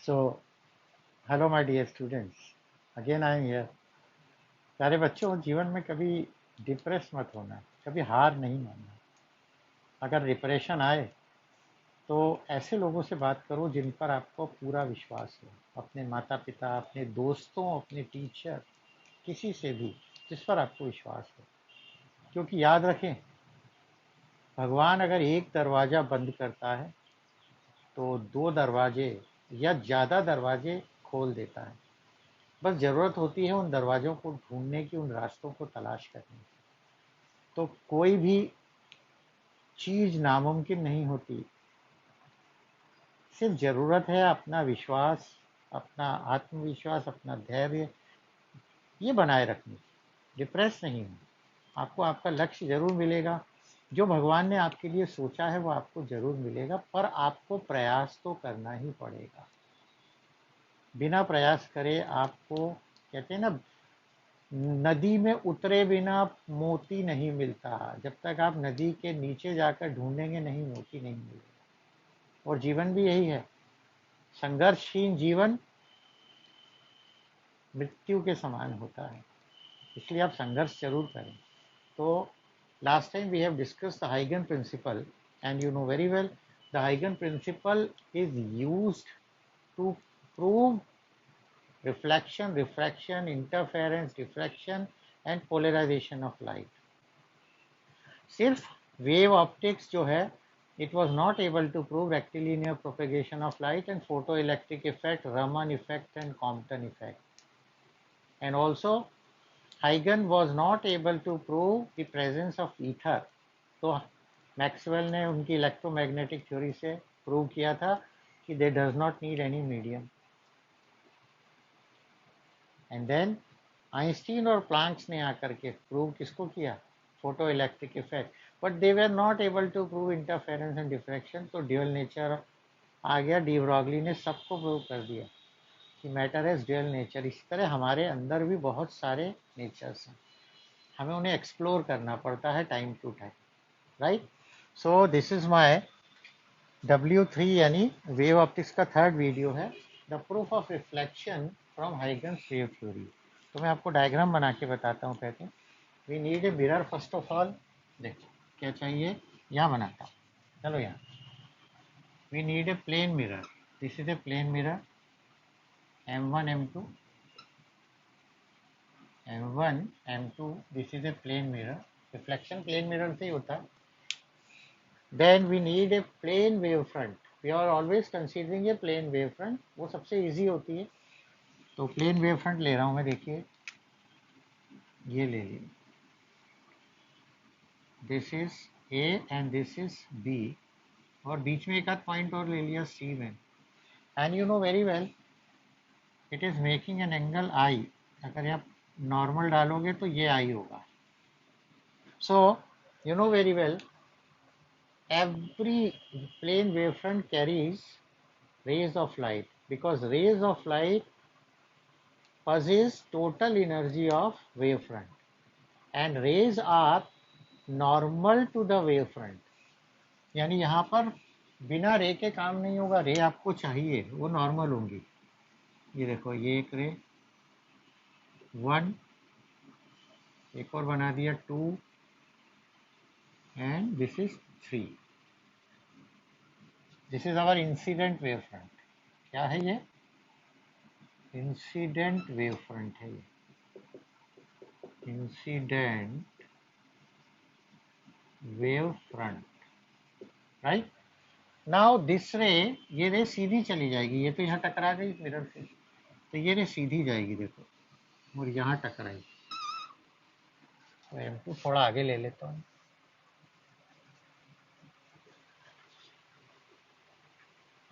So, hello my dear students. Again I am here. प्यारे बच्चों, जीवन में कभी डिप्रेस मत होना, कभी हार नहीं मानना। अगर डिप्रेशन आए तो ऐसे लोगों से बात करो जिन पर आपको पूरा विश्वास हो, अपने माता पिता, अपने दोस्तों, अपने टीचर, किसी से भी जिस पर आपको विश्वास हो। क्योंकि याद रखें, भगवान अगर एक दरवाज़ा बंद करता है तो दो दरवाजे या ज़्यादा दरवाजे खोल देता है। बस ज़रूरत होती है उन दरवाज़ों को ढूंढने की, उन रास्तों को तलाश करने की। तो कोई भी चीज़ नामुमकिन नहीं होती, सिर्फ ज़रूरत है अपना विश्वास, अपना आत्मविश्वास, अपना धैर्य, ये बनाए रखने की। डिप्रेस नहीं हो, आपको आपका लक्ष्य ज़रूर मिलेगा। जो भगवान ने आपके लिए सोचा है वो आपको ज़रूर मिलेगा, पर आपको प्रयास तो करना ही पड़ेगा। बिना प्रयास करे आपको, कहते हैं ना, नदी में उतरे बिना मोती नहीं मिलता। जब तक आप नदी के नीचे जाकर ढूंढेंगे नहीं, मोती नहीं मिलेगा। और जीवन भी यही है, संघर्षहीन जीवन मृत्यु के समान होता है, इसलिए आप संघर्ष जरूर करें। तो last time we have discussed the हाइगन principal, and you know very well the हाइगन principal is used to prove reflection, refraction, interference, diffraction and polarization of light. सिर्फ वेव ऑप्टिक्स जो है, it was not able to prove rectilinear propagation of light and photoelectric effect, Raman effect and Compton effect. And also Huygens was not able to prove the presence of ether. तो Maxwell ने उनकी electromagnetic theory से prove किया था कि they does not need any medium. And then Einstein और Planck's ने आकर के प्रूव किसको किया, photo electric effect, but they were not able to prove interference and diffraction. तो ड्यूअल नेचर आ गया, डी ब्रॉगली ने सबको प्रूव कर दिया कि मैटर इज ड्यूअल नेचर। इसी तरह हमारे अंदर भी बहुत सारे नेचर्स हैं, हमें उन्हें एक्सप्लोर करना पड़ता है time to time, right. So this is my W3 यानी वेव ऑप्टिक्स का थर्ड वीडियो है, the proof of reflection from Huygens wave theory. तो मैं आपको डायग्राम बना के बताता हूँ। कहते हैं we need a mirror first of all. देखो क्या चाहिए, यहाँ बनाता हूँ, चलो यहाँ we need a plane mirror. This is a plane mirror, M1 M2 M1 M2, this is a plane mirror. Reflection plane mirror से ही होता है। Then we need a plane wave front. We are always considering a plane wave front, वो सबसे easy होती है। तो plane wave front ले रहा हूँ मैं, देखिए ये ले ली, this is A and this is B, और बीच में एक आध पॉइंट और ले लिया सी में। And you know very well it is making an angle i. अगर आप नॉर्मल डालोगे तो ये आई होगा। So you know very well every plane wavefront carries rays of light, because rays of light possess total energy of wavefront and rays are normal to the wavefront. यानी यहाँ पर बिना रे के काम नहीं होगा, रे आपको चाहिए, वो नॉर्मल होंगी। ये देखो, ये एक रे 1, एक और बना दिया 2 and this is 3। This is our incident wave front. क्या है ये, इंसिडेंट वेव फ्रंट है ये, incident wave front, right. Now this ray, ये रे सीधी चली जाएगी, ये तो यहाँ टकरा गई मिरर से, तो ये रे सीधी जाएगी, देखो, और यहाँ टकराई। तो M2 थोड़ा आगे ले लेता हूँ,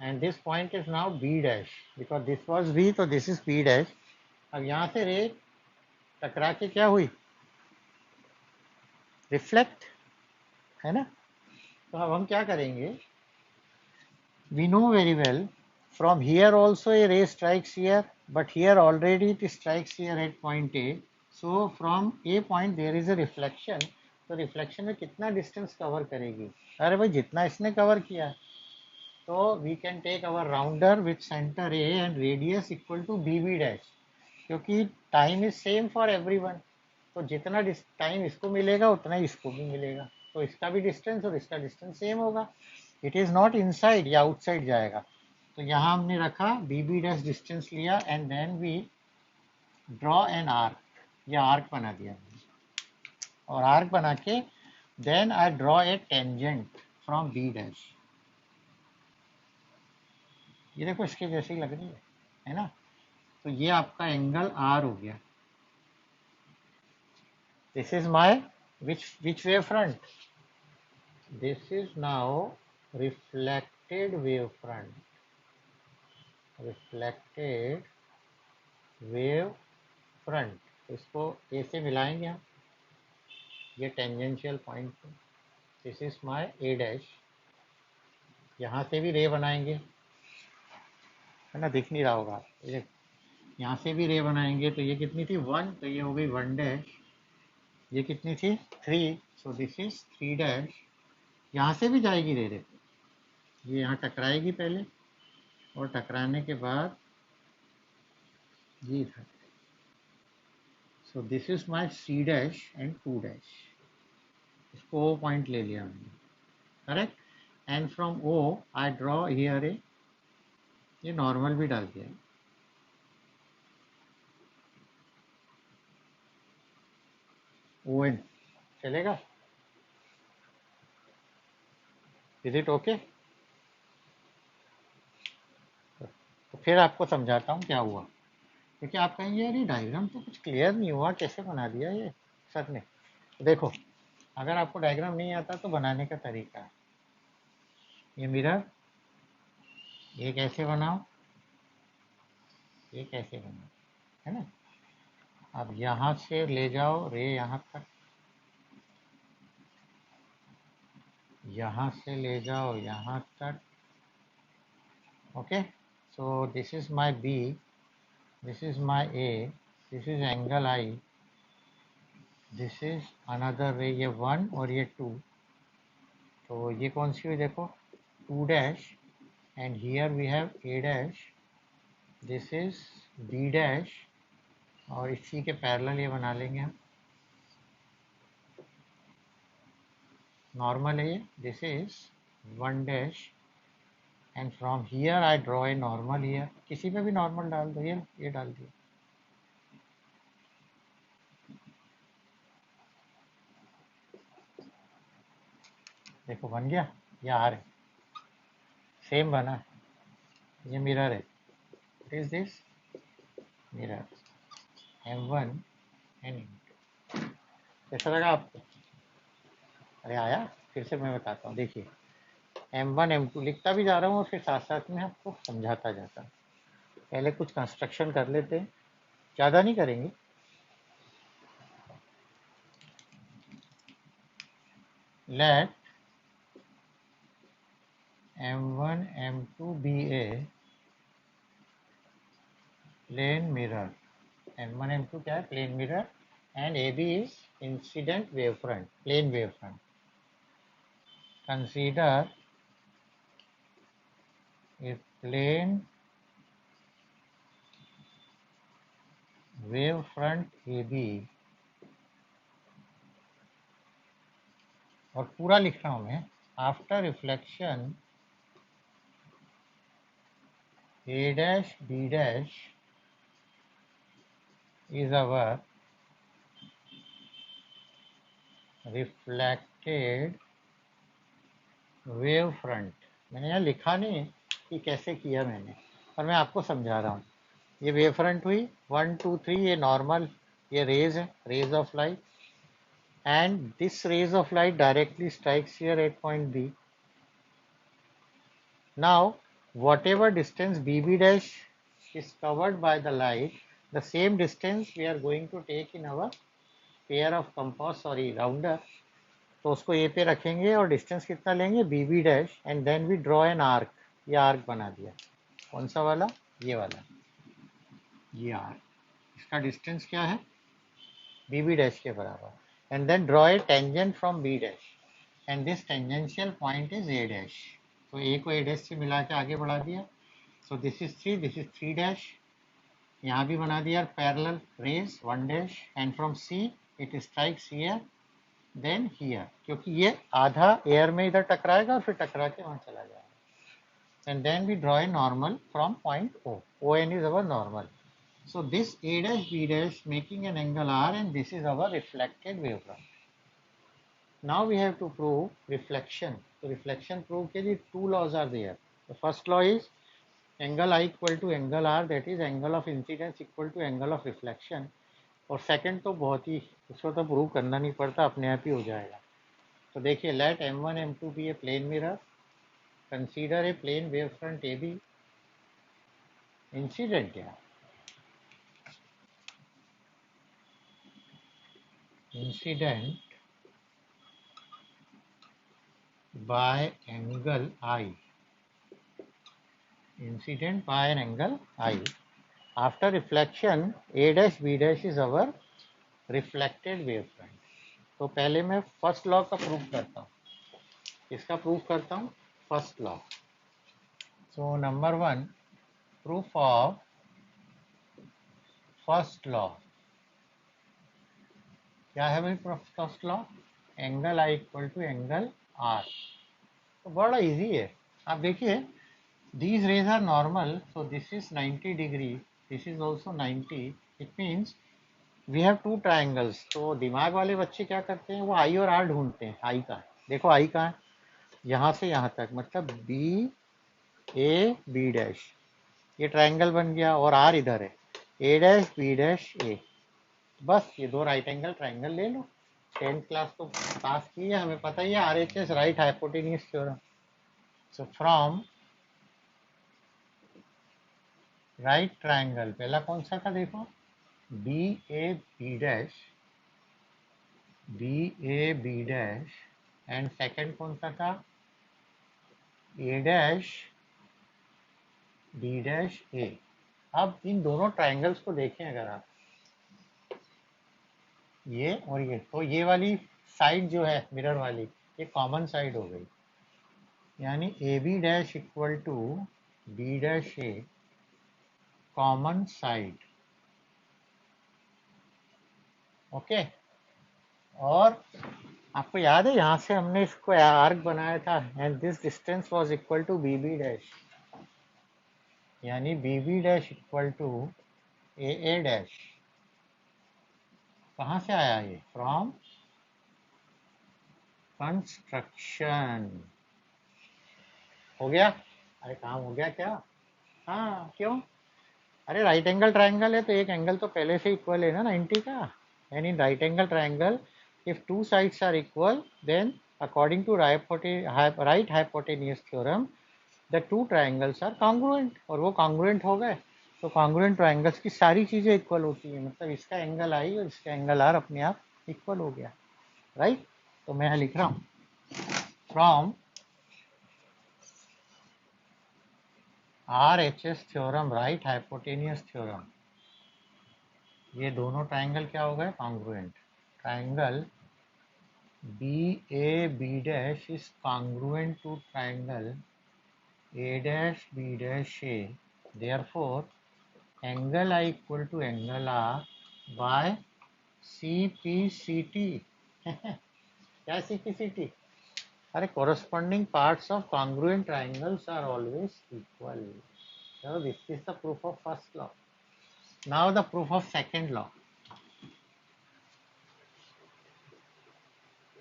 and this point is now B dash, because this was B, तो दिस इज B डैश। अब यहाँ से रे टकरा के क्या हुई, रिफ्लेक्ट, है ना। तो अब हम क्या करेंगे, we know very well from here also a ray strikes here, but here already it strikes here at point A. So from A point there is a reflection. तो रिफ्लेक्शन में कितना डिस्टेंस कवर करेगी, अरे भाई जितना इसने cover किया, So we can take our rounder with center A and radius equal to BB dash, क्योंकि time is same for everyone, तो जितना टाइम इसको मिलेगा उतना ही इसको भी मिलेगा, तो इसका भी डिस्टेंस और इसका डिस्टेंस सेम होगा. इट इज नॉट इनसाइड या आउटसाइड जाएगा. तो यहाँ हमने रखा BB डैश डिस्टेंस लिया and then we draw an arc, या आर्क बना दिया, और आर्क बना के then I draw a tangent from B dash. ये देखो इसके जैसी लग रही है ना. तो ये आपका एंगल R हो गया. This is my which wave front? This is now reflected wave front. Reflected wave front. इसको A से मिलाएंगे हम, ये tangential point. This is my A dash. यहाँ से भी रे बनाएंगे, है ना, दिख नहीं रहा होगा. यहाँ से भी रे बनाएंगे. तो ये कितनी थी 1, तो ये हो गई 1 डैश. ये कितनी थी 3, सो दिस इज 3 डैश. यहाँ से भी जाएगी रे, ये यहाँ टकराएगी पहले, और टकराने के बाद ये था. So this is my C dash and 2 dash. इसको O पॉइंट ले लिया हमने, correct. And from O I draw here A, ये नॉर्मल भी डाल दिया, ON चलेगा. Is it okay? तो फिर आपको समझाता हूँ क्या हुआ, क्योंकि आप कहेंगे यार ये डायग्राम तो कुछ क्लियर नहीं हुआ, कैसे बना दिया ये सर ने. तो देखो, अगर आपको डायग्राम नहीं आता तो बनाने का तरीका है. ये मिरर, ये कैसे बनाओ, ये कैसे बनाओ, है ना. अब यहाँ से ले जाओ रे यहाँ तक, यहाँ से ले जाओ यहाँ तक. Okay. So this is my B, this is my A, this is angle I, this is another ray, ये 1 और ये 2. तो ये कौन सी हुई देखो 2 dash, and here we have A dash, this is B dash, और इसी के पैरेलल ये बना लेंगे हम, नॉर्मल है ये. This is 1 dash, and from here I draw a normal here. किसी पे भी नॉर्मल डाल दो, ये डाल दिया. देखो बन गया, ये R है, सेम बना. ये मिरर है, what is this, mirror M1 and M2. कैसा लगा आपको? अरे आया, फिर से मैं बताता हूँ. देखिए M1 M2 लिखता भी जा रहा हूँ और फिर साथ साथ में आपको समझाता जाता हूँ. पहले कुछ कंस्ट्रक्शन कर लेते हैं, ज़्यादा नहीं करेंगे. Let M1 M2 be a plane mirror. M1 M2 क्या है, plane mirror, and AB is incident wave front, plane wave front. Consider a plane wave front AB, और पूरा लिख रहा हूँ मैं. After reflection A dash B dash is our reflected wave front. मैंने यहाँ लिखा नहीं है कि कैसे किया मैंने, पर मैं आपको समझा रहा हूँ. ये वेव फ्रंट हुई 1 2 3, ये नॉर्मल, ये रेज है, rays of light, and this rays of light directly strikes here at point B. Now whatever distance BB dash is covered by the light, the same distance we are going to take in our pair of compass, sorry rounder. तो उसको A पे रखेंगे और distance कितना लेंगे BB dash, and then we draw an arc. ये arc बना दिया, कौन सा वाला, ये वाला, ये आर्क. इसका डिस्टेंस क्या है BB डैश के बराबर, and then draw a tangent from B dash, and this tangential point is A dash. तो ए को ए डैश से मिला के आगे बढ़ा दिया. So this is 3, this is 3 dash. यहाँ भी बना दिया parallel rays 1 dash and from C it strikes here then here, क्योंकि ये आधा एयर में इधर टकराएगा और फिर टकरा के वहाँ चला जाएगा. And then we draw a normal from point O. ON is our normal. So this A dash B dash making an angle R, and this is our reflected wavefront. Now we have to prove reflection. So reflection proof के लिए two laws are there. The first law is angle I equal to angle R, that is angle of incidence equal to angle of reflection. और second तो बहुत ही, उसको तो prove करना नहीं पड़ता, अपने आप ही हो जाएगा. तो देखिए, let M1 M2 be a plane mirror. Consider a plane wavefront AB. Incident क्या? Incident by angle I. Incident by an angle I. After reflection, A dash B dash is our reflected wavefront. तो पहले मैं first law का proof करता हूँ. इसका proof करता हूँ first law. So number 1, proof of first law. क्या है भाई first law? Angle I equal to angle R. तो बड़ा इजी है. आप देखिए, these rays are normal, so this is 90 degree, this is also 90. It means we have two triangles. तो दिमाग वाले बच्चे क्या करते हैं, वो आई और आर ढूंढते हैं. आई का देखो, आई कहाँ है, यहाँ से यहाँ तक, मतलब बी ए बी डैश, ये ट्राइंगल बन गया, और आर इधर है, ए डैश बी डैश ए. बस ये दो राइट एंगल ट्राइंगल ले लो. 10th क्लास तो पास की है, हमें पता ही है RHS, right hypotenuse theorem. So from right triangle, पहला कौन सा था देखो, B A B dash, B A B dash, and second कौन सा था, A dash B dash A. अब इन दोनों ट्राइंगल्स को देखें अगर आप, ये और ये, तो ये वाली साइड जो है मिरर वाली, ये कॉमन साइड हो गई, यानी A B dash equal to B dash A, common side. Okay. और आपको याद है, यहाँ से हमने इसको आर्क बनाया था, and this distance was equal to B B dash, यानी B B dash equal to A A dash. कहाँ से आया ये, फ्रॉम कंस्ट्रक्शन. हो गया? अरे काम हो गया क्या? हाँ, क्यों? अरे राइट एंगल ट्राइंगल है तो एक एंगल तो पहले से इक्वल है ना 90 का. And in right angle triangle, if two sides are equal, then according to right hypotenuse theorem, the two triangles are congruent. और वो congruent हो गए तो congruent triangles की सारी चीज़ें इक्वल होती हैं, मतलब इसका एंगल आई और इसका एंगल आर अपने आप इक्वल हो गया. राइट. तो मैं लिख रहा हूँ from RHS theorem, right hypotenuse theorem, ये दोनों ट्राइंगल क्या हो गए, congruent. Triangle B A B dash is congruent to triangle A dash B dash A. Therefore, angle I equal to angle R by CPCT. क्या CPCT? अरे corresponding parts of congruent triangles are always equal. So this is the proof of first law. Now the proof of second law.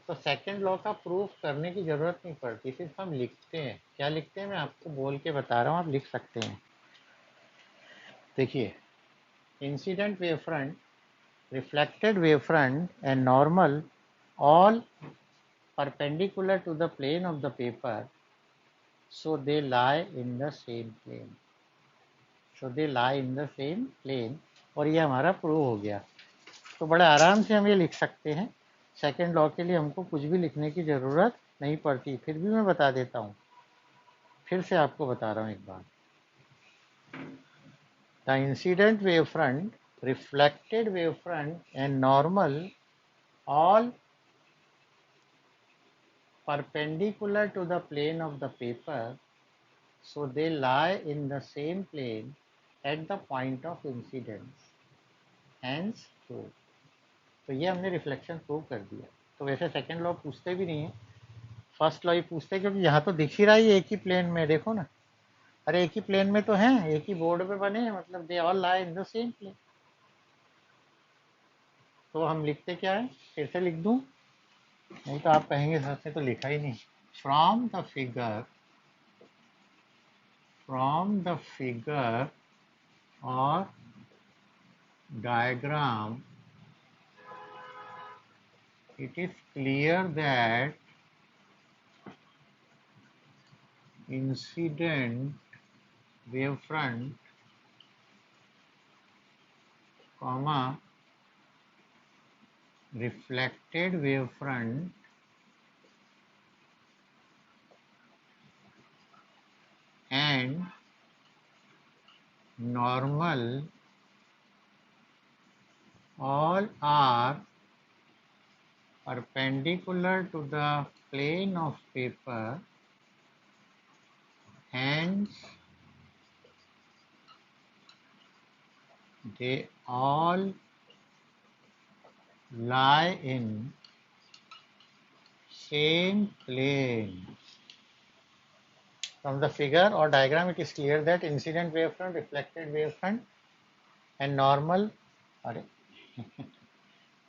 तो second law का proof करने की जरूरत नहीं पड़ती, सिर्फ हम लिखते हैं. क्या लिखते हैं, मैं आपको बोल के बता रहा हूँ, आप लिख सकते हैं. देखिए, incident wave front, reflected wavefront and normal, all perpendicular to the plane of the paper, so they lie in the same plane. So they lie in the same plane. और ये हमारा प्रूव हो गया. तो बड़े आराम से हम ये लिख सकते हैं. सेकेंड लॉ के लिए हमको कुछ भी लिखने की ज़रूरत नहीं पड़ती. फिर भी मैं बता देता हूँ, फिर से आपको बता रहा हूँ एक बार. The incident wave front, reflected wavefront and normal all perpendicular to the plane of the paper, so they lie in the same plane at the point of incidence, hence true. तो ये हमने रिफ्लेक्शन प्रूव कर दिया। तो वैसे second law पूछते भी नहीं है, फर्स्ट लॉ ही पूछते, क्योंकि यहाँ तो दिख ही रहा है एक ही प्लेन में, देखो ना, अरे एक ही प्लेन में तो हैं, एक ही बोर्ड पे बने हैं, मतलब they all lie in the same plane. तो हम लिखते क्या है, फिर से लिख दूं, नहीं तो आप कहेंगे सर से तो लिखा ही नहीं। फ्रॉम द फिगर और diagram, it is clear that incident wavefront, comma, reflected wavefront and normal all are perpendicular to the plane of paper, hence they all lie in same plane. From the figure or diagram, it is clear that incident wavefront, reflected wavefront and normal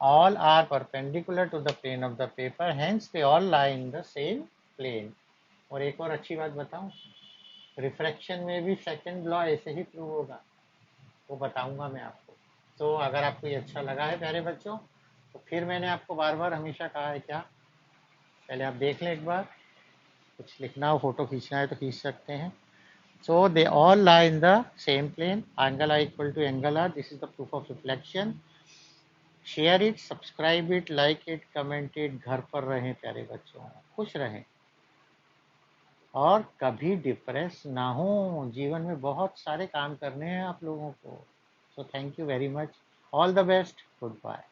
all are perpendicular to the plane of the paper, hence they all lie in the same plane. और एक और अच्छी बात बताऊं, refraction में भी second law ऐसे ही prove होगा, वो बताऊंगा मैं आपको। तो अगर आपको ये अच्छा लगा है प्यारे बच्चों, तो फिर मैंने आपको बार बार हमेशा कहा है क्या, पहले आप देख लें एक बार, कुछ लिखना हो, फोटो खींचना है तो खींच सकते हैं। So they all lie in the same plane, angle I equal to angle R, this is the proof of reflection. Share it, subscribe it, like it, comment it. घर पर रहें प्यारे बच्चों, खुश रहें और कभी डिप्रेस ना हो। जीवन में बहुत सारे काम करने हैं आप लोगों को। So thank you very much, all the best, good bye.